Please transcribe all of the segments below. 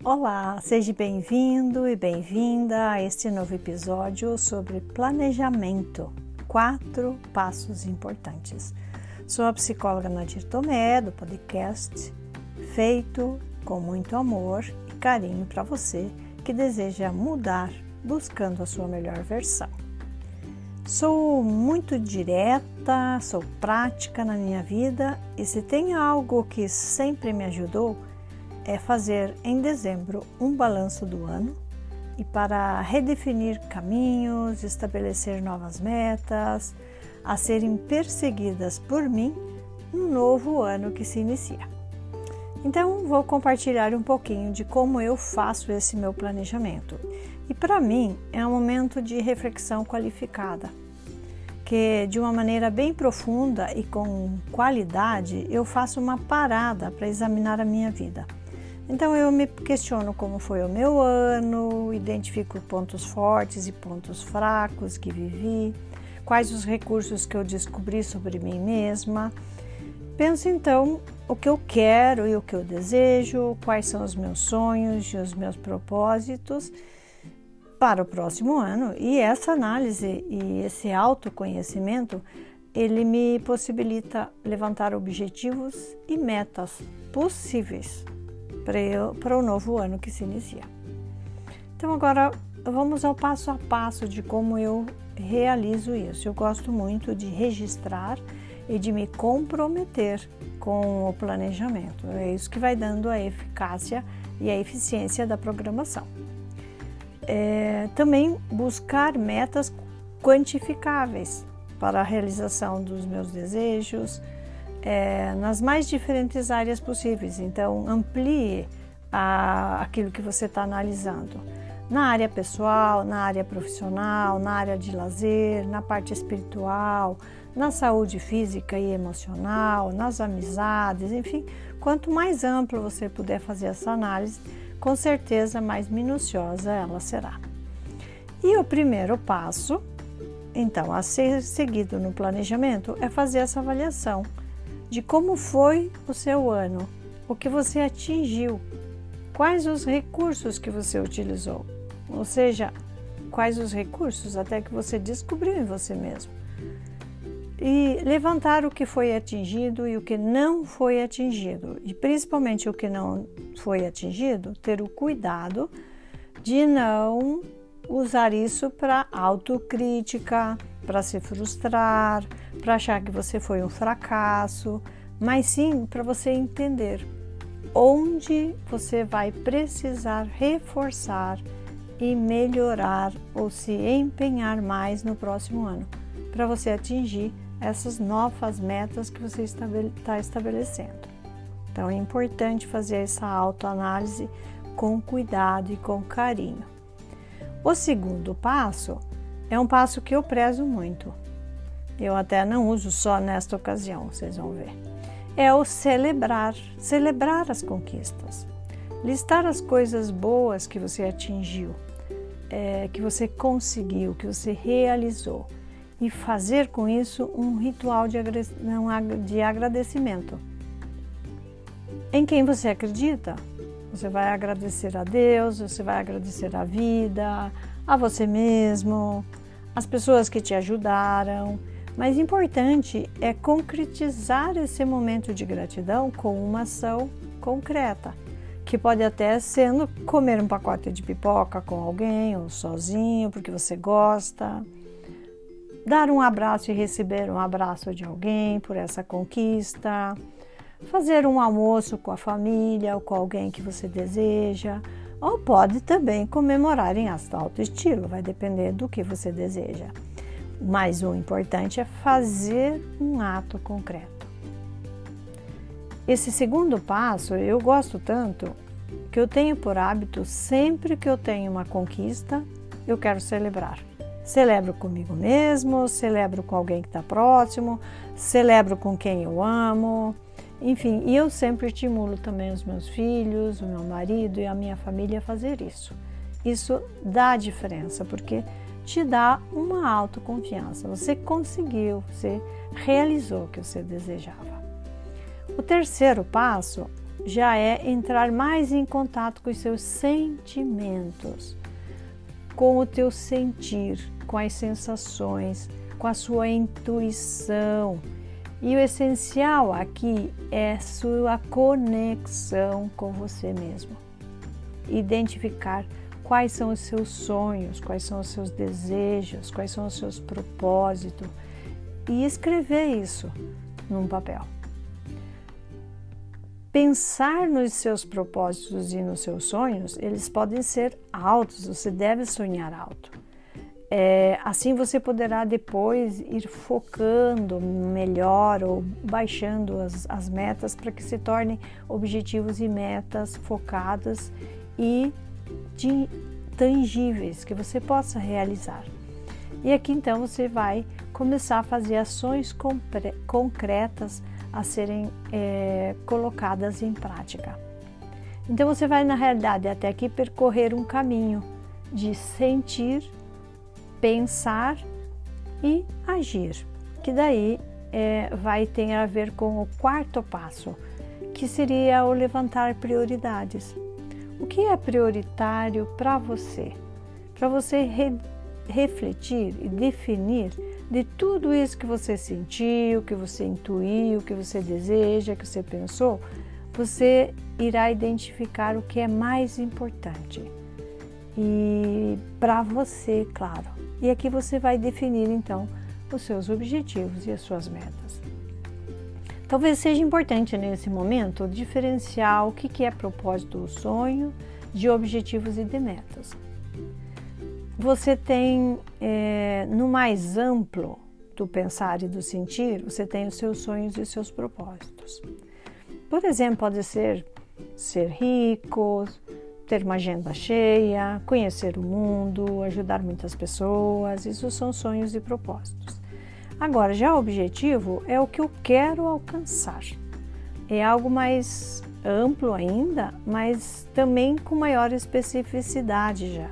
Olá, seja bem-vindo e bem-vinda a este novo episódio sobre planejamento, 4 passos importantes. Sou a psicóloga Nadir Tomé, do podcast, feito com muito amor e carinho para você que deseja mudar buscando a sua melhor versão. Sou muito direta, sou prática na minha vida e se tem algo que sempre me ajudou é fazer em dezembro um balanço do ano e para redefinir caminhos, estabelecer novas metas a serem perseguidas por mim no novo ano que se inicia. Então vou compartilhar um pouquinho de como eu faço esse meu planejamento. E para mim é um momento de reflexão qualificada, que de uma maneira bem profunda e com qualidade eu faço uma parada para examinar a minha vida. Então eu me questiono como foi o meu ano, identifico pontos fortes e pontos fracos que vivi, quais os recursos que eu descobri sobre mim mesma. Penso então o que eu quero e o que eu desejo, quais são os meus sonhos e os meus propósitos para o próximo ano. E essa análise e esse autoconhecimento, ele me possibilita levantar objetivos e metas possíveis para o novo ano que se inicia. Então agora vamos ao passo a passo de como eu realizo isso. Eu gosto muito de registrar e de me comprometer com o planejamento. É isso que vai dando a eficácia e a eficiência da programação. Também buscar metas quantificáveis para a realização dos meus desejos, nas mais diferentes áreas possíveis. Então, amplie aquilo que você está analisando. Na área pessoal, na área profissional, na área de lazer, na parte espiritual, na saúde física e emocional, nas amizades, enfim. Quanto mais amplo você puder fazer essa análise, com certeza mais minuciosa ela será. E o primeiro passo, então, a ser seguido no planejamento é fazer essa avaliação de como foi o seu ano, o que você atingiu, quais os recursos que você utilizou, ou seja, quais os recursos até que você descobriu em você mesmo. E levantar o que foi atingido e o que não foi atingido, e principalmente o que não foi atingido, ter o cuidado de não usar isso para autocrítica, para se frustrar, para achar que você foi um fracasso, mas sim para você entender onde você vai precisar reforçar e melhorar ou se empenhar mais no próximo ano, para você atingir essas novas metas que você está estabelecendo. Então é importante fazer essa autoanálise com cuidado e com carinho. O segundo passo é um passo que eu prezo muito. Eu até não uso só nesta ocasião, vocês vão ver. É o celebrar as conquistas. Listar as coisas boas que você atingiu, que você conseguiu, que você realizou. E fazer com isso um ritual de agradecimento. Em quem você acredita? Você vai agradecer a Deus, você vai agradecer a vida, a você mesmo, as pessoas que te ajudaram. Mas importante é concretizar esse momento de gratidão com uma ação concreta, que pode até sendo comer um pacote de pipoca com alguém ou sozinho, porque você gosta. Dar um abraço e receber um abraço de alguém por essa conquista. Fazer um almoço com a família ou com alguém que você deseja. Ou pode também comemorar em alto estilo, vai depender do que você deseja. Mas o importante é fazer um ato concreto. Esse segundo passo eu gosto tanto que eu tenho por hábito, sempre que eu tenho uma conquista, eu quero celebrar. Celebro comigo mesmo, celebro com alguém que está próximo, celebro com quem eu amo, enfim, e eu sempre estimulo também os meus filhos, o meu marido e a minha família a fazer isso. Isso dá diferença, porque te dá uma autoconfiança. Você conseguiu, você realizou o que você desejava. O terceiro passo já é entrar mais em contato com os seus sentimentos, com o teu sentir, com as sensações, com a sua intuição. E o essencial aqui é sua conexão com você mesmo. Identificar quais são os seus sonhos, quais são os seus desejos, quais são os seus propósitos e escrever isso num papel. Pensar nos seus propósitos e nos seus sonhos, eles podem ser altos, você deve sonhar alto. Assim você poderá depois ir focando melhor ou baixando as metas para que se tornem objetivos e metas focadas e tangíveis que você possa realizar. E aqui então você vai começar a fazer ações concretas a serem colocadas em prática. Então você vai na realidade até aqui percorrer um caminho de sentir, pensar e agir, que daí vai ter a ver com o quarto passo, que seria o levantar prioridades. O que é prioritário para você? Para você refletir e definir de tudo isso que você sentiu, que você intuiu, que você deseja, que você pensou, você irá identificar o que é mais importante. E para você, claro. E aqui você vai definir então os seus objetivos e as suas metas. Talvez seja importante nesse momento diferenciar o que é propósito ou sonho de objetivos e de metas. Você tem, no mais amplo do pensar e do sentir, você tem os seus sonhos e os seus propósitos. Por exemplo, pode ser rico, ter uma agenda cheia, conhecer o mundo, ajudar muitas pessoas, isso são sonhos e propósitos. Agora, já o objetivo é o que eu quero alcançar. É algo mais amplo ainda, mas também com maior especificidade já.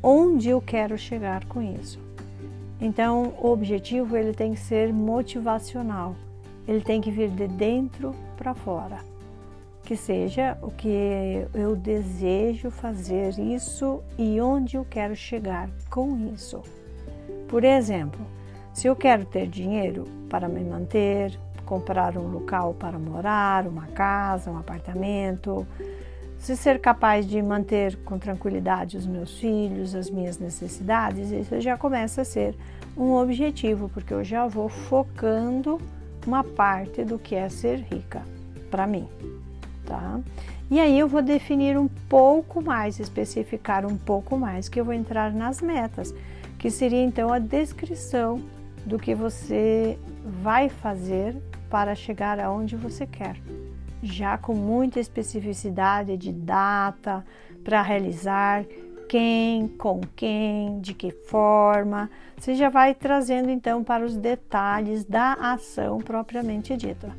Onde eu quero chegar com isso? Então, o objetivo ele tem que ser motivacional. Ele tem que vir de dentro para fora. Que seja o que eu desejo fazer isso e onde eu quero chegar com isso. Por exemplo, se eu quero ter dinheiro para me manter, comprar um local para morar, uma casa, um apartamento, se ser capaz de manter com tranquilidade os meus filhos, as minhas necessidades, isso já começa a ser um objetivo, porque eu já vou focando uma parte do que é ser rica para mim, tá? E aí eu vou definir um pouco mais, especificar um pouco mais, que eu vou entrar nas metas, que seria então a descrição do que você vai fazer para chegar aonde você quer, já com muita especificidade de data para realizar, quem, com quem, de que forma, você já vai trazendo então para os detalhes da ação propriamente dita.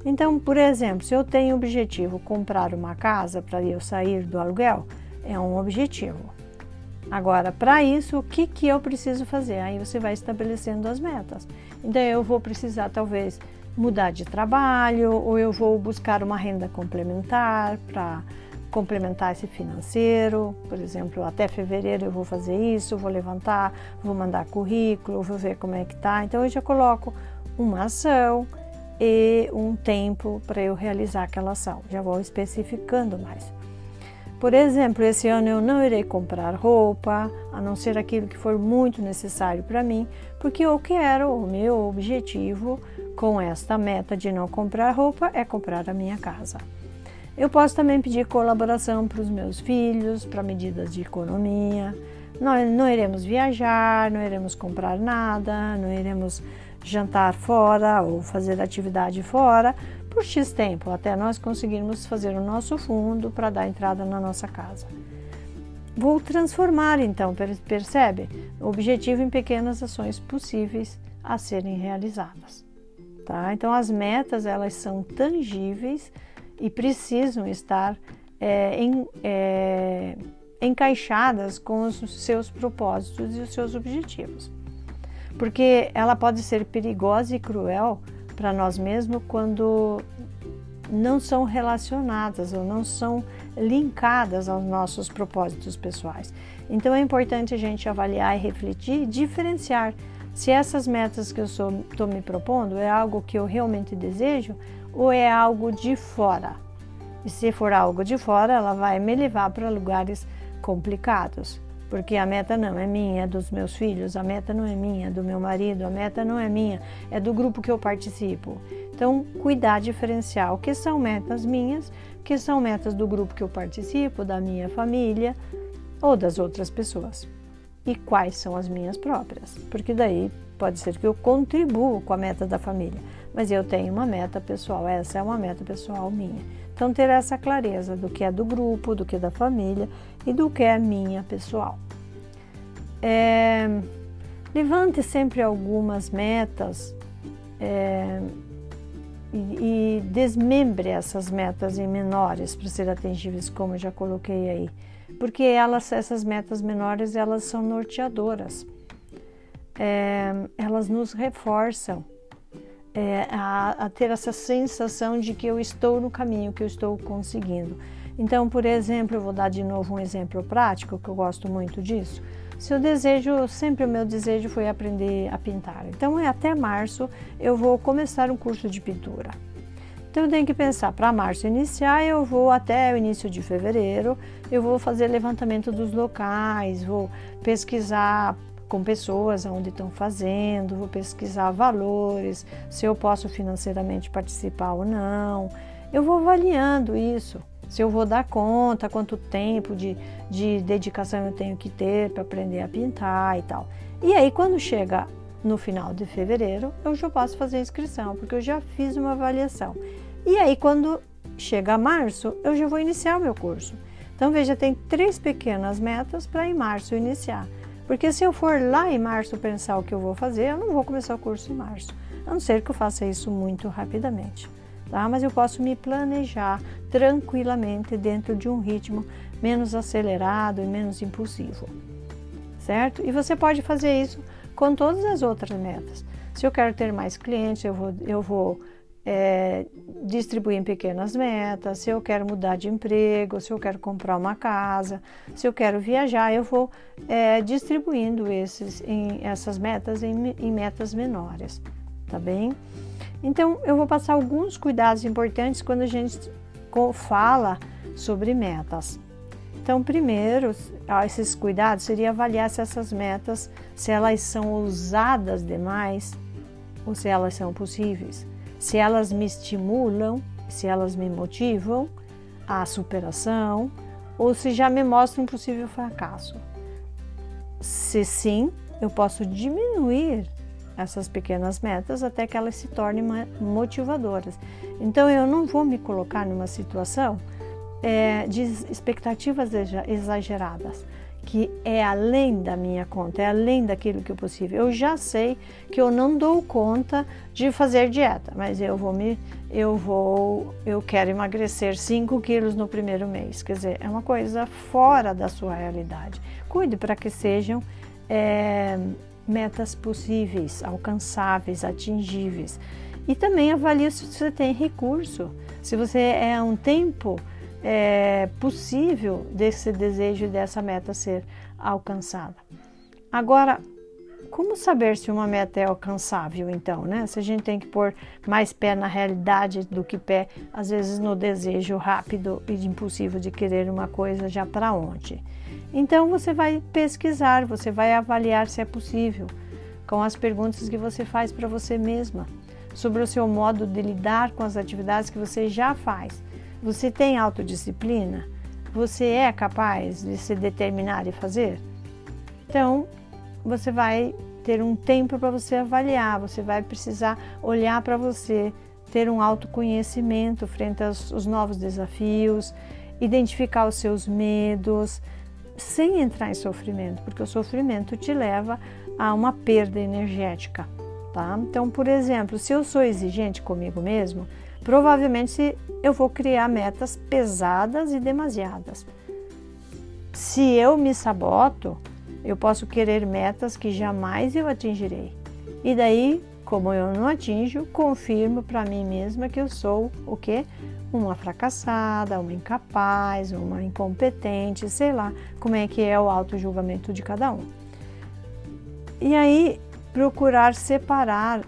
Então, por exemplo, se eu tenho o objetivo comprar uma casa para eu sair do aluguel, é um objetivo. Agora, para isso, o que eu preciso fazer? Aí você vai estabelecendo as metas. Então, eu vou precisar talvez mudar de trabalho, ou eu vou buscar uma renda complementar para complementar esse financeiro. Por exemplo, até fevereiro eu vou fazer isso, vou levantar, vou mandar currículo, vou ver como é que tá. Então, eu já coloco uma ação e um tempo para eu realizar aquela ação. Já vou especificando mais. Por exemplo, esse ano eu não irei comprar roupa, a não ser aquilo que for muito necessário para mim, porque eu quero, o meu objetivo com esta meta de não comprar roupa é comprar a minha casa. Eu posso também pedir colaboração para os meus filhos, para medidas de economia. Nós não iremos viajar, não iremos comprar nada, não iremos jantar fora ou fazer atividade fora por X tempo, até nós conseguirmos fazer o nosso fundo para dar entrada na nossa casa. Vou transformar então, percebe? O objetivo em pequenas ações possíveis a serem realizadas. Tá? Então as metas elas são tangíveis e precisam estar encaixadas com os seus propósitos e os seus objetivos. Porque ela pode ser perigosa e cruel para nós mesmos quando não são relacionadas ou não são linkadas aos nossos propósitos pessoais. Então é importante a gente avaliar e refletir e diferenciar se essas metas que eu estou me propondo é algo que eu realmente desejo ou é algo de fora. E se for algo de fora, ela vai me levar para lugares complicados, porque a meta não é minha, é dos meus filhos, a meta não é minha, é do meu marido, a meta não é minha, é do grupo que eu participo. Então, cuidar, diferenciar o que são metas minhas, o que são metas do grupo que eu participo, da minha família ou das outras pessoas. E quais são as minhas próprias, porque daí pode ser que eu contribuo com a meta da família, mas eu tenho uma meta pessoal, essa é uma meta pessoal minha. Então, ter essa clareza do que é do grupo, do que é da família e do que é minha pessoal. Levante sempre algumas metas e desmembre essas metas em menores para serem atingíveis, como eu já coloquei aí. Porque essas metas menores, elas são norteadoras. Elas nos reforçam a ter essa sensação de que eu estou no caminho, que eu estou conseguindo. Então, por exemplo, eu vou dar de novo um exemplo prático, que eu gosto muito disso. Se eu desejo, sempre o meu desejo foi aprender a pintar. Então, até março eu vou começar um curso de pintura. Então, eu tenho que pensar, para março iniciar, eu vou até o início de fevereiro, eu vou fazer levantamento dos locais, vou pesquisar com pessoas onde estão fazendo, vou pesquisar valores, se eu posso financeiramente participar ou não. Eu vou avaliando isso, se eu vou dar conta, quanto tempo de dedicação eu tenho que ter para aprender a pintar e tal. E aí, quando chega no final de fevereiro, eu já posso fazer a inscrição, porque eu já fiz uma avaliação. E aí, quando chega março, eu já vou iniciar o meu curso. Então, veja, tem 3 pequenas metas para em março iniciar. Porque se eu for lá em março pensar o que eu vou fazer, eu não vou começar o curso em março. A não ser que eu faça isso muito rapidamente. Tá? Mas eu posso me planejar tranquilamente dentro de um ritmo menos acelerado e menos impulsivo. Certo? E você pode fazer isso com todas as outras metas. Se eu quero ter mais clientes, eu vou distribuir em pequenas metas. Se eu quero mudar de emprego, se eu quero comprar uma casa, se eu quero viajar, eu vou distribuindo essas metas em metas menores, tá bem? Então, eu vou passar alguns cuidados importantes quando a gente fala sobre metas. Então, primeiro, esses cuidados seria avaliar se essas metas, se elas são ousadas demais ou se elas são possíveis. Se elas me estimulam, se elas me motivam à superação ou se já me mostram um possível fracasso. Se sim, eu posso diminuir essas pequenas metas até que elas se tornem motivadoras. Então, eu não vou me colocar numa situação de expectativas exageradas, que é além da minha conta, é além daquilo que é possível. Eu já sei que eu não dou conta de fazer dieta, mas eu quero emagrecer 5 quilos no primeiro mês. Quer dizer, é uma coisa fora da sua realidade. Cuide para que sejam metas possíveis, alcançáveis, atingíveis. E também avalie se você tem recurso, se você é um tempo possível desse desejo e dessa meta ser alcançada. Agora, como saber se uma meta é alcançável, então, né? Se a gente tem que pôr mais pé na realidade do que pé, às vezes, no desejo rápido e impulsivo de querer uma coisa já para ontem. Então, você vai pesquisar, você vai avaliar se é possível, com as perguntas que você faz para você mesma, sobre o seu modo de lidar com as atividades que você já faz. Você tem autodisciplina? Você é capaz de se determinar e fazer? Então, você vai ter um tempo para você avaliar, você vai precisar olhar para você, ter um autoconhecimento frente aos novos desafios, identificar os seus medos, sem entrar em sofrimento, porque o sofrimento te leva a uma perda energética, tá? Então, por exemplo, se eu sou exigente comigo mesmo, provavelmente eu vou criar metas pesadas e demasiadas. Se eu me saboto, eu posso querer metas que jamais eu atingirei. E daí como eu não atinjo, confirmo para mim mesma que eu sou o quê? Uma fracassada, uma incapaz, uma incompetente, sei lá como é que é o auto-julgamento de cada um. E aí, procurar separar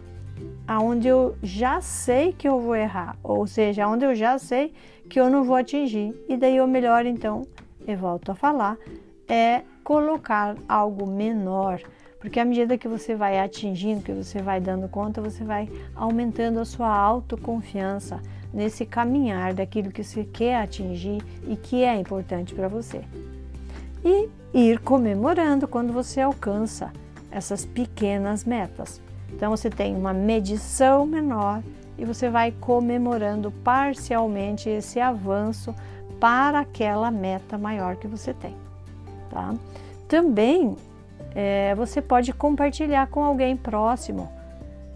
aonde eu já sei que eu vou errar, ou seja, aonde eu já sei que eu não vou atingir. E daí o melhor, então, eu volto a falar, é colocar algo menor, porque à medida que você vai atingindo, que você vai dando conta, você vai aumentando a sua autoconfiança nesse caminhar daquilo que você quer atingir e que é importante para você. E ir comemorando quando você alcança essas pequenas metas. Então você tem uma medição menor e você vai comemorando parcialmente esse avanço para aquela meta maior que você tem, tá? Também você pode compartilhar com alguém próximo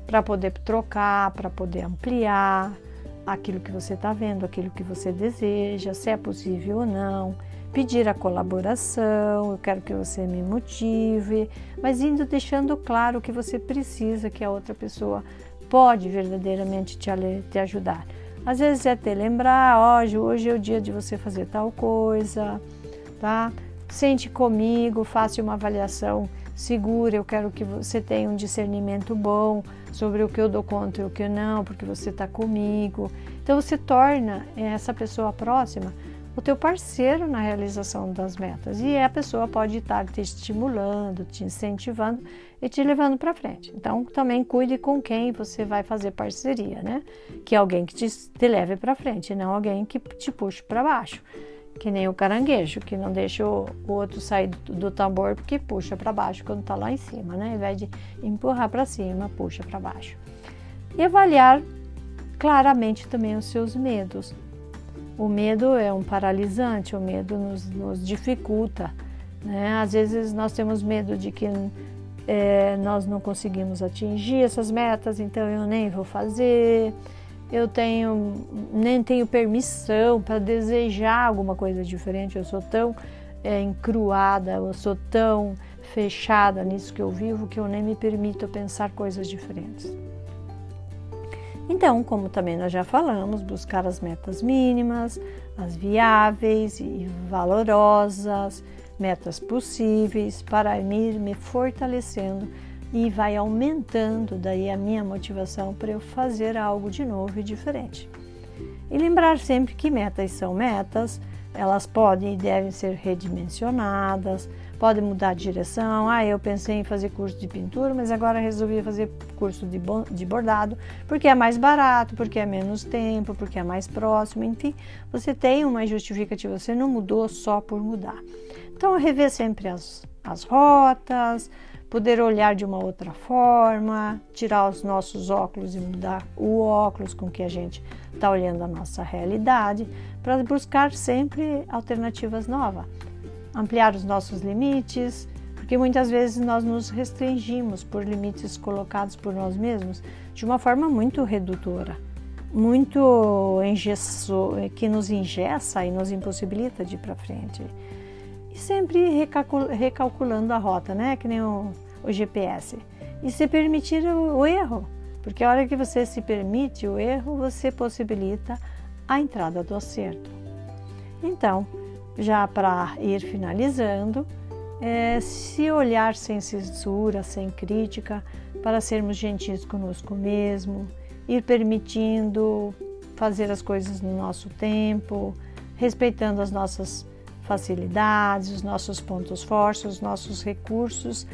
para poder trocar, para poder ampliar aquilo que você está vendo, aquilo que você deseja, se é possível ou não. Pedir a colaboração, eu quero que você me motive, mas indo deixando claro o que você precisa, que a outra pessoa pode verdadeiramente te ajudar. Às vezes é até lembrar, hoje é o dia de você fazer tal coisa, tá? Sente comigo, faça uma avaliação segura, eu quero que você tenha um discernimento bom sobre o que eu dou conta e o que não, porque você está comigo. Então você torna essa pessoa próxima o teu parceiro na realização das metas, e a pessoa pode estar te estimulando, te incentivando e te levando para frente. Então também cuide com quem você vai fazer parceria, né? Que é alguém que te leve para frente, não alguém que te puxe para baixo, que nem o caranguejo, que não deixa o outro sair do tambor porque puxa para baixo quando está lá em cima, né? Ao invés de empurrar para cima, puxa para baixo. E avaliar claramente também os seus medos. O medo é um paralisante, o medo nos dificulta, né? Às vezes nós temos medo de que nós não conseguimos atingir essas metas, então eu nem vou fazer, nem tenho permissão para desejar alguma coisa diferente, eu sou tão encruada, eu sou tão fechada nisso que eu vivo que eu nem me permito pensar coisas diferentes. Então, como também nós já falamos, buscar as metas mínimas, as viáveis e valorosas, metas possíveis, para ir me fortalecendo e vai aumentando daí a minha motivação para eu fazer algo de novo e diferente. E lembrar sempre que metas são metas, elas podem e devem ser redimensionadas, podem mudar de direção. Eu pensei em fazer curso de pintura, mas agora resolvi fazer curso de bordado, porque é mais barato, porque é menos tempo, porque é mais próximo, enfim, você tem uma justificativa, você não mudou só por mudar. Então, rever sempre as rotas, poder olhar de uma outra forma, tirar os nossos óculos e mudar o óculos com que a gente está olhando a nossa realidade, para buscar sempre alternativas novas, ampliar os nossos limites, porque muitas vezes nós nos restringimos por limites colocados por nós mesmos de uma forma muito redutora, muito que nos engessa e nos impossibilita de ir para frente. E sempre recalculando a rota, né? Que nem o GPS. E se permitir o erro, porque a hora que você se permite o erro, você possibilita a entrada do acerto. Então, já para ir finalizando, se olhar sem censura, sem crítica, para sermos gentis conosco mesmo, ir permitindo fazer as coisas no nosso tempo, respeitando as nossas facilidades, os nossos pontos fortes, os nossos recursos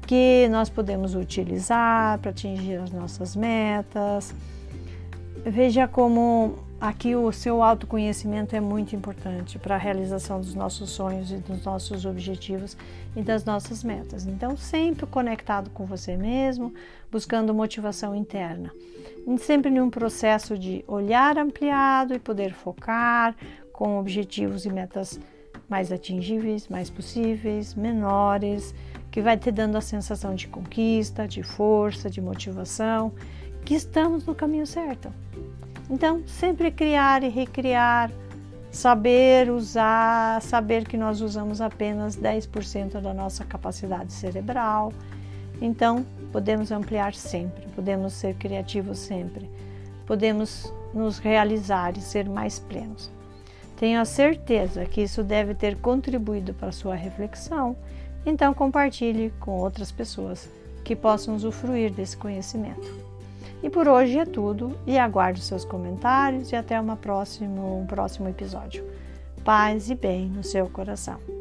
que nós podemos utilizar para atingir as nossas metas. Veja como aqui o seu autoconhecimento é muito importante para a realização dos nossos sonhos e dos nossos objetivos e das nossas metas. Então, sempre conectado com você mesmo, buscando motivação interna. Sempre em um processo de olhar ampliado e poder focar com objetivos e metas mais atingíveis, mais possíveis, menores, que vai te dando a sensação de conquista, de força, de motivação, que estamos no caminho certo. Então, sempre criar e recriar, saber usar, saber que nós usamos apenas 10% da nossa capacidade cerebral. Então, podemos ampliar sempre, podemos ser criativos sempre, podemos nos realizar e ser mais plenos. Tenho a certeza que isso deve ter contribuído para a sua reflexão, então compartilhe com outras pessoas que possam usufruir desse conhecimento. E por hoje é tudo, e aguardo seus comentários e até um próximo episódio. Paz e bem no seu coração.